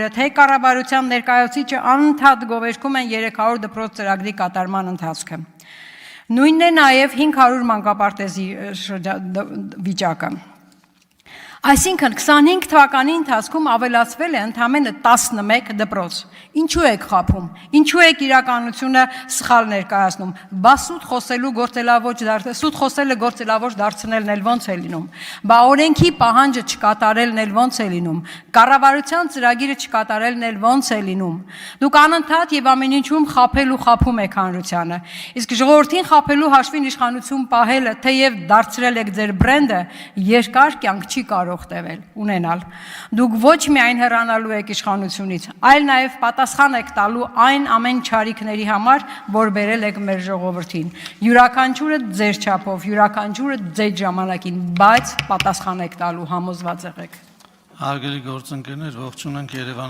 անդամները, թե կառավարության ներկայացուցիչը անընդհատ գովերգում են 300 դպրոց ծրագրի կատարման ընթացքը։ Նույնն է նաև 500 մանկապարտեզի վիճակը։ Այսինքն 25 թվականի ընթացքում ավելացվել է ընդամենը 11 դպրոց։ Ինչու եք խաբում։ Ինչու եք իրականությունը սխալ ներկայացնում։ Բա սուտ խոսելը գործելավոճ դարձնելն էլ ոնց է լինում։ Բա օրենքի պահանջը չկատարելն էլ ոնց է լինում։ Կառավարության ծրագիրը չկատարելն էլ ոնց է լինում։ Դուք անընդհատ եւ ամեն ինչում խաբում եք հանրությանը։ Իսկ ժողովրդին խաբելու հաշվին իշխանություն պահելը, թեև դարձրել եք ձեր բրենդը, երկար կյանք չի կարող ունենալ։ Դուք ոչ միայն հեռանալու եք իշխանությունից, այլ նաև պատասխան եք տալու այն ամեն չարիքների համար, որ բերել եք մեր ժողովրդին։ Յուրաքանչյուրը ձեր չափով, յուրաքանչյուրը ձեր ժամանակին, բայց պատասխան եք տալու, համոզված եղեք։ Հարգելի գործընկերներ, ողջունենք Երևան